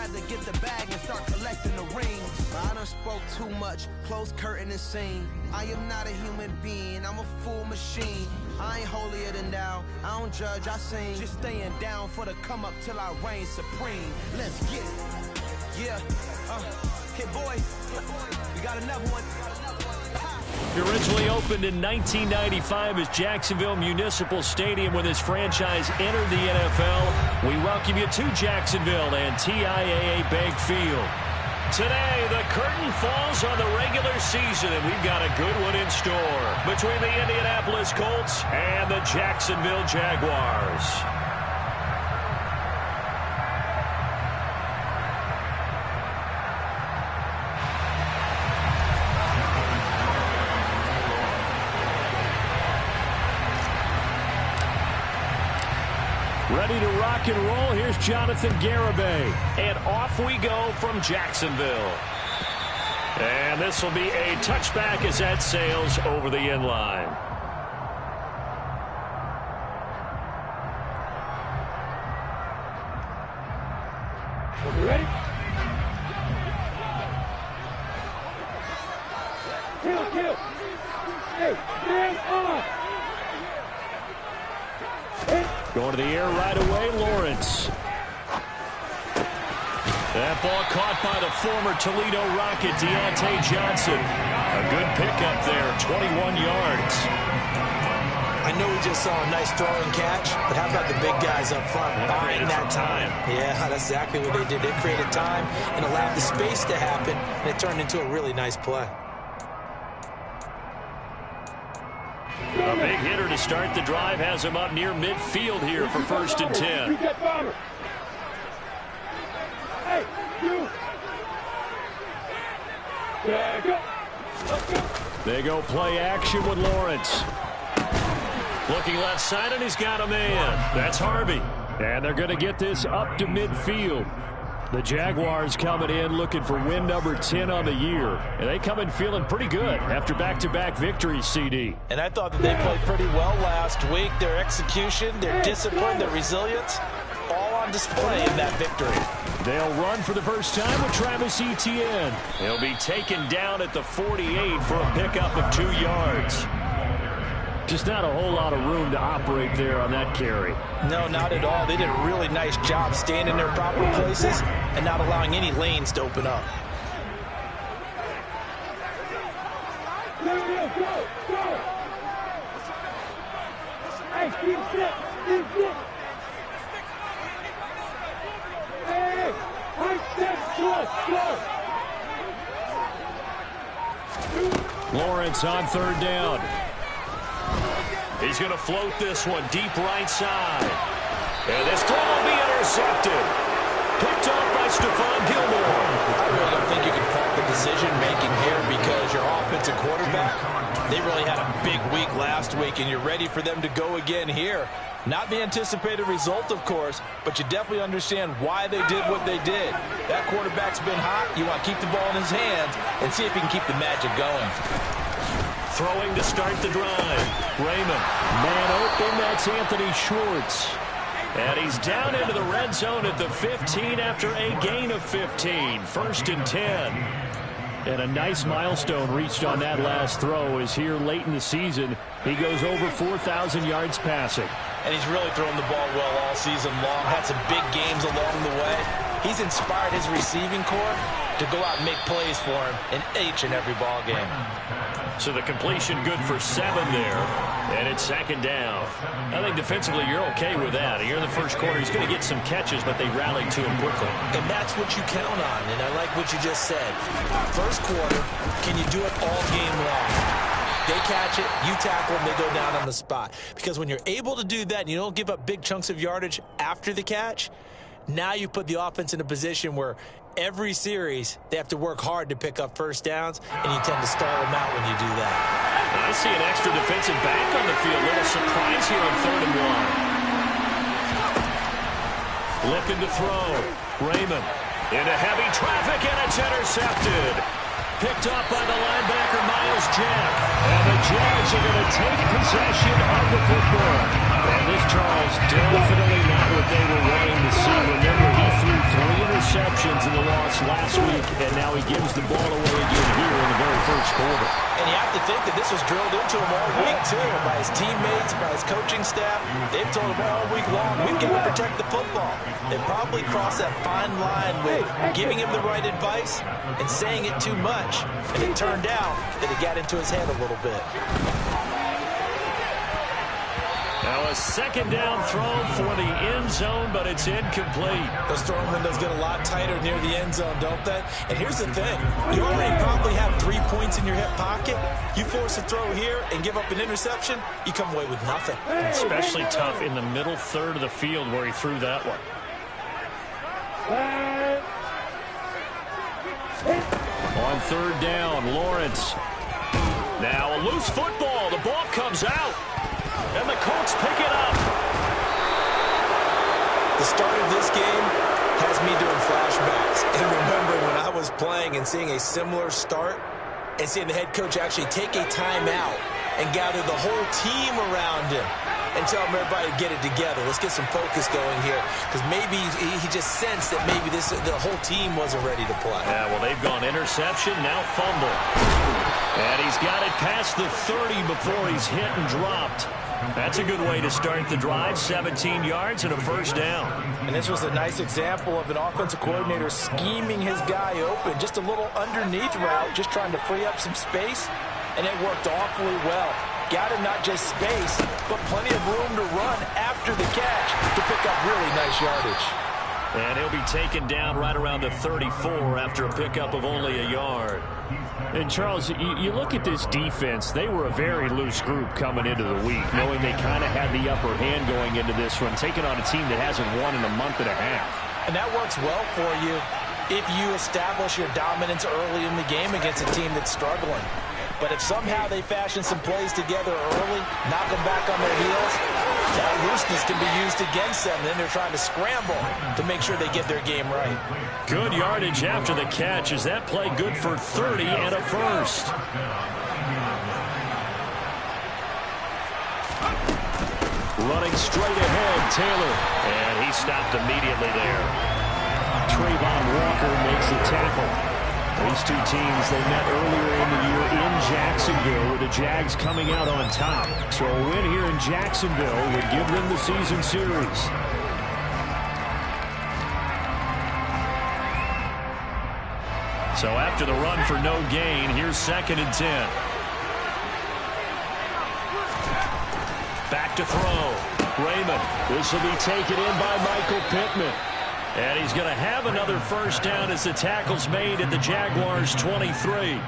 rather get the bag and start collecting the rings. I done spoke too much, close curtain and scene. I am not a human being, I'm a full machine. I ain't holier than thou, I don't judge, I sing. Just staying down for the come up till I reign supreme. Let's get it. Yeah, Hit Boy, we got another one. Originally opened in 1995 as Jacksonville Municipal Stadium when this franchise entered the NFL. We welcome you to Jacksonville and TIAA Bank Field. Today, the curtain falls on the regular season, and we've got a good one in store between the Indianapolis Colts and the Jacksonville Jaguars. Ready to rock and roll. Here's Jonathan Garibay. And off we go from Jacksonville. And this will be a touchback as that sails over the end line. Ready? Kill. Hey, bring on. Going to the air right away, Lawrence. That ball caught by the former Toledo Rocket, Deontay Johnson. A good pickup there, 21 yards. I know we just saw a nice throw and catch, but how about the big guys up front buying that time? Yeah, that's exactly what they did. They created time and allowed the space to happen, and it turned into a really nice play. A big hitter to start the drive has him up near midfield here for 1st and 10. Hey, you. They go play action with Lawrence. Looking left side, and he's got a man. That's Harvey. And they're going to get this up to midfield. The Jaguars coming in looking for win number 10 on the year. And they come in feeling pretty good after back-to-back victories, CD. And I thought that they played pretty well last week. Their execution, their discipline, their resilience, all on display in that victory. They'll run for the first time with Travis Etienne. He'll be taken down at the 48 for a pickup of 2 yards. Just not a whole lot of room to operate there on that carry. No, not at all. They did a really nice job staying in their proper places and not allowing any lanes to open up. Go. Hey, keep sit. Hey, Lawrence on 3rd down. He's going to float this one deep right side. And this throw will be intercepted. Picked off by Stephon Gilmore. I really don't think you can fault the decision-making here because your offensive quarterback, they really had a big week last week, and you're ready for them to go again here. Not the anticipated result, of course, but you definitely understand why they did what they did. That quarterback's been hot. You want to keep the ball in his hands and see if he can keep the magic going. Throwing to start the drive. Raymond. Man open, that's Anthony Schwartz. And he's down into the red zone at the 15 after a gain of 15. 1st and 10. And a nice milestone reached on that last throw is here late in the season. He goes over 4,000 yards passing. And he's really thrown the ball well all season long. Had some big games along the way. He's inspired his receiving corps to go out and make plays for him in each and every ball game. So the completion good for 7 there. And it's 2nd down. I think defensively you're okay with that. Here in the first quarter, he's going to get some catches, but they rallied to him quickly. And that's what you count on. And I like what you just said. First quarter, can you do it all game long? They catch it, you tackle them, they go down on the spot. Because when you're able to do that and you don't give up big chunks of yardage after the catch, now you put the offense in a position where every series they have to work hard to pick up first downs, and you tend to stall them out when you do that. I see an extra defensive back on the field. Little surprise here on 3rd and 1. Looking to throw. Raymond into heavy traffic, and it's intercepted. Picked up by the linebacker, Myles Jack. And the Jags are going to take possession of the football. And this, Charles, definitely not what they were wanting to see. Remember, he threw 3 interceptions last week, and now he gives the ball away again here in the very first quarter. And you have to think that this was drilled into him all week, too, by his teammates, by his coaching staff. They've told him all week long, we've got to protect the football. They probably crossed that fine line with giving him the right advice and saying it too much. And it turned out that it got into his head a little bit. Now a second down throw for the end zone, but it's incomplete. Those throwing windows get a lot tighter near the end zone, don't they? And here's the thing. You already probably have 3 points in your hip pocket. You force a throw here and give up an interception, you come away with nothing. Especially tough in the middle third of the field where he threw that one. On third down, Lawrence. Now a loose football. The ball comes out. And the Colts pick it up. The start of this game has me doing flashbacks. And remembering when I was playing and seeing a similar start and seeing the head coach actually take a timeout and gather the whole team around him and tell him everybody to get it together. Let's get some focus going here. Because maybe he just sensed that maybe the whole team wasn't ready to play. Yeah, well, they've gone interception, now fumble. And he's got it past the 30 before he's hit and dropped. That's a good way to start the drive. 17 yards and a first down. And this was a nice example of an offensive coordinator scheming his guy open. Just a little underneath route, just trying to free up some space. And it worked awfully well. Got him not just space, but plenty of room to run after the catch to pick up really nice yardage. And he'll be taken down right around the 34 after a pickup of only a yard. And, Charles, you look at this defense. They were a very loose group coming into the week, knowing they kind of had the upper hand going into this one, taking on a team that hasn't won in a month and a half. And that works well for you if you establish your dominance early in the game against a team that's struggling. But if somehow they fashion some plays together early, knock them back on their heels, that looseness can be used against them. Then they're trying to scramble to make sure they get their game right. Good yardage after the catch. Is that play good for 30 and a first? Running straight ahead, Taylor. And he stopped immediately there. Trayvon Walker makes the tackle. These two teams, they met earlier in the year in Jacksonville with the Jags coming out on top. So a win here in Jacksonville would give them the season series. So after the run for no gain, here's 2nd and 10. Back to throw. Raymond. This will be taken in by Michael Pittman. And he's going to have another first down as the tackle's made at the Jaguars' 23.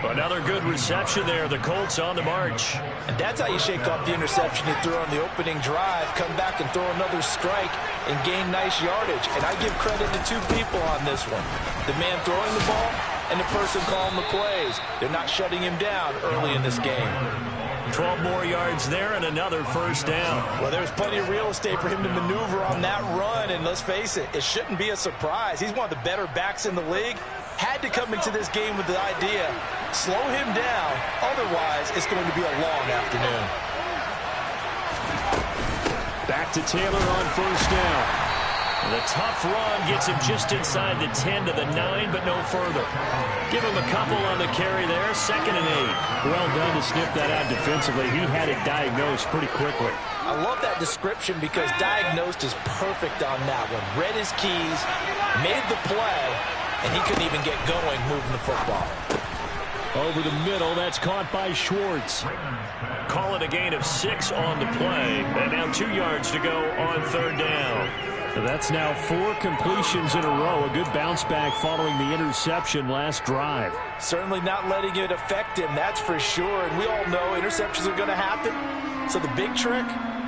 Another good reception there. The Colts on the march. And that's how you shake off the interception you threw on the opening drive. Come back and throw another strike and gain nice yardage. And I give credit to two people on this one. The man throwing the ball and the person calling the plays. They're not shutting him down early in this game. 12 more yards there and another first down. Well, there's plenty of real estate for him to maneuver on that run. And let's face it, it shouldn't be a surprise. He's one of the better backs in the league. Had to come into this game with the idea, slow him down. Otherwise, it's going to be a long afternoon. Back to Taylor on first down. The tough run gets him just inside the 10 to the 9, but no further. Give him a couple on the carry there. 2nd and 8. Well done to sniff that out defensively. He had it diagnosed pretty quickly. I love that description because diagnosed is perfect on that one. Read his keys, made the play, and he couldn't even get going moving the football. Over the middle, that's caught by Schwartz. Call it a gain of 6 on the play. And now 2 yards to go on third down. That's now 4 completions in a row. A good bounce back following the interception last drive. Certainly not letting it affect him, that's for sure. And we all know interceptions are going to happen. So the big trick,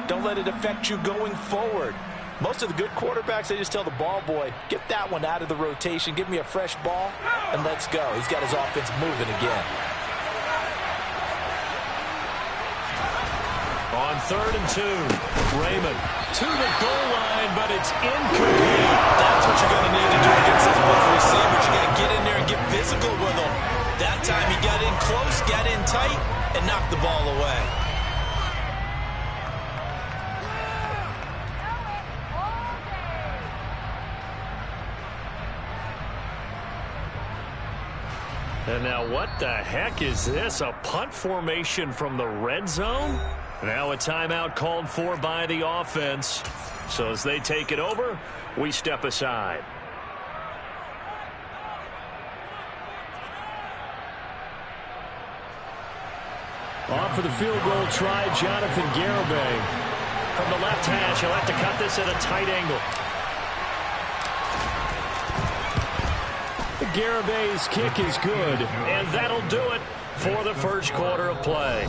don't let it affect you going forward. Most of the good quarterbacks, they just tell the ball boy, get that one out of the rotation, give me a fresh ball, and let's go. He's got his offense moving again. On 3rd and 2, Raymond to the goal line, but it's incomplete. That's what you're going to need to do against these big receivers. You got to get in there and get physical with them. That time he got in close, got in tight, and knocked the ball away. And now what the heck is this? A punt formation from the red zone? Now a timeout called for by the offense. So as they take it over, we step aside. Off for the field goal try, Jonathan Garibay. From the left hash, he'll have to cut this at a tight angle. Garibay's kick is good, and that'll do it for the first quarter of play.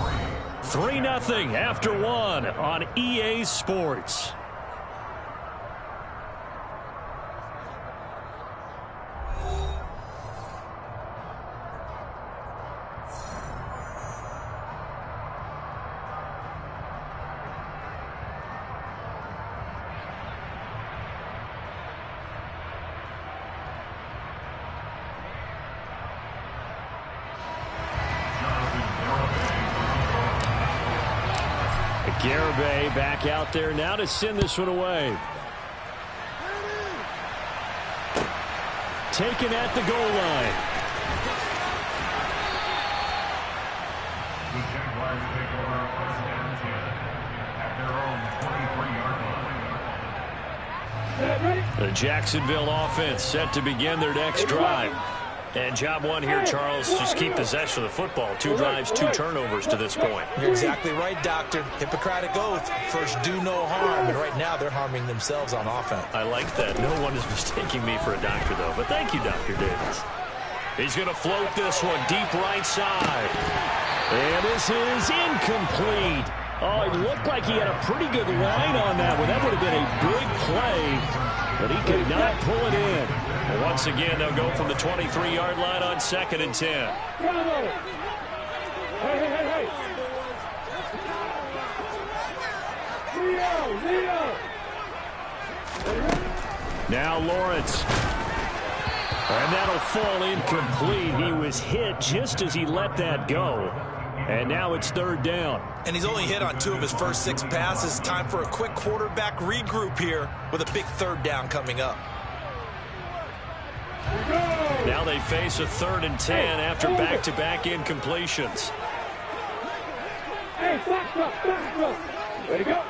3-0 after 1 on EA Sports. Garibay back out there now to send this one away. Taken at the goal line. The Jaguars take over first and 10 at their own 23-yard line. The Jacksonville offense set to begin their next drive. And job one here, Charles, just keep possession of the football. 2 drives, 2 turnovers to this point. You're exactly right, Doctor. Hippocratic oath. First, do no harm. And right now, they're harming themselves on offense. I like that. No one is mistaking me for a doctor, though. But thank you, Dr. Davis. He's going to float this one deep right side. And this is incomplete. Oh, it looked like he had a pretty good line on that one. That would have been a big play, but he could not pull it in. Well, once again, they'll go from the 23-yard line on 2nd and 10. Hey. Leo. Now Lawrence. And that'll fall incomplete. He was hit just as he let that go. And now it's 3rd down. And he's only hit on 2 of his first 6 passes. Time for a quick quarterback regroup here with a big 3rd down coming up. Now they face a 3rd and 10 after back-to-back incompletions. Hey, back. Way to go.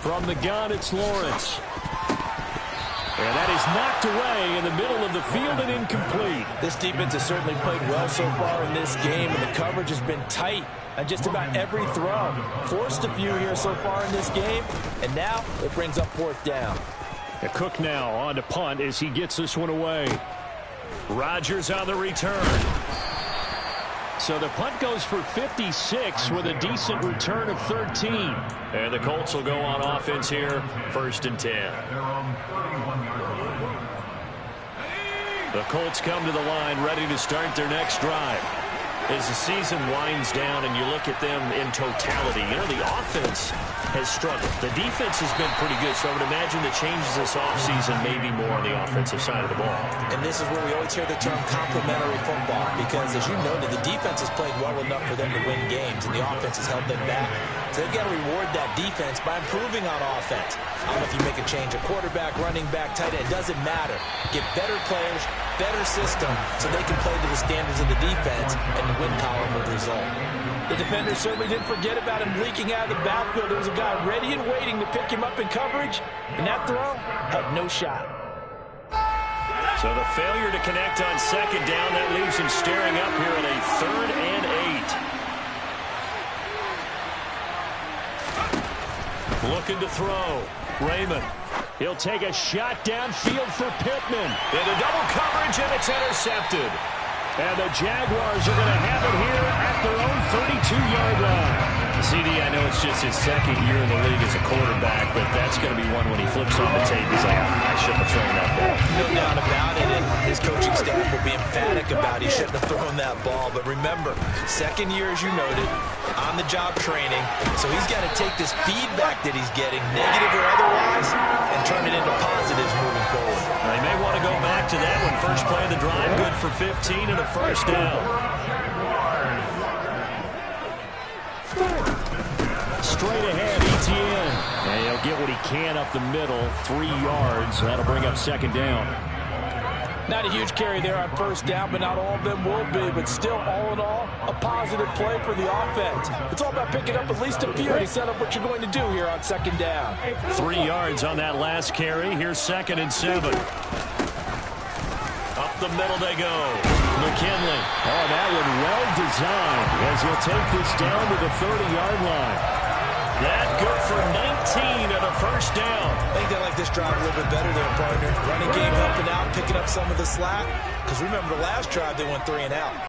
From the gun, it's Lawrence. And that is knocked away in the middle of the field and incomplete. This defense has certainly played well so far in this game, and the coverage has been tight on just about every throw. Forced a few here so far in this game, and now it brings up 4th down. Cook now on to punt as he gets this one away. Rodgers on the return. So the punt goes for 56 with a decent return of 13. And the Colts will go on offense here, 1st and 10. The Colts come to the line ready to start their next drive. As the season winds down and you look at them in totality, you know, the offense has struggled. The defense has been pretty good, so I would imagine the changes this offseason may be more on the offensive side of the ball. And this is where we always hear the term complementary football, because as you noted, the defense has played well enough for them to win games, and the offense has held them back. So they've got to reward that defense by improving on offense. I don't know if you make a change, a quarterback, running back, tight end, it doesn't matter. Get better players, better system, so they can play to the standards of the defense, and the win column will result. The defenders certainly didn't forget about him leaking out of the backfield. There was a guy ready and waiting to pick him up in coverage, and that throw had no shot. So the failure to connect on 2nd down, that leaves him staring up here at a 3rd and 8. Looking to throw. Raymond. He'll take a shot downfield for Pittman. Into double coverage, and it's intercepted. And the Jaguars are going to have it here at their own 32-yard line. CD, I know it's just his 2nd year in the league as a quarterback, but that's going to be one when he flips on the tape. He's like, I shouldn't have thrown that ball. No doubt about it, and his coaching staff will be emphatic about he shouldn't have thrown that ball. But remember, 2nd year, as you noted, on-the-job training, so he's got to take this feedback that he's getting, negative or otherwise, and turn it into positives moving forward. They may want to go back to that one. First play of the drive, good for 15 and a 1st down. Straight ahead, Etienne. And he'll get what he can up the middle, 3 yards. That'll bring up 2nd down. Not a huge carry there on first down, but not all of them will be. But still, all in all, a positive play for the offense. It's all about picking up at least a few to set up what you're going to do here on second down. 3 yards on that last carry. Here's 2nd and 7. Up the middle they go. McKinley. Oh, that one well designed as he'll take this down to the 30-yard line. That good for 19 and a first down. I think they like this drive a little bit better there, partner. Running game helping out, picking up some of the slack. Because remember, the last drive they went 3 and out.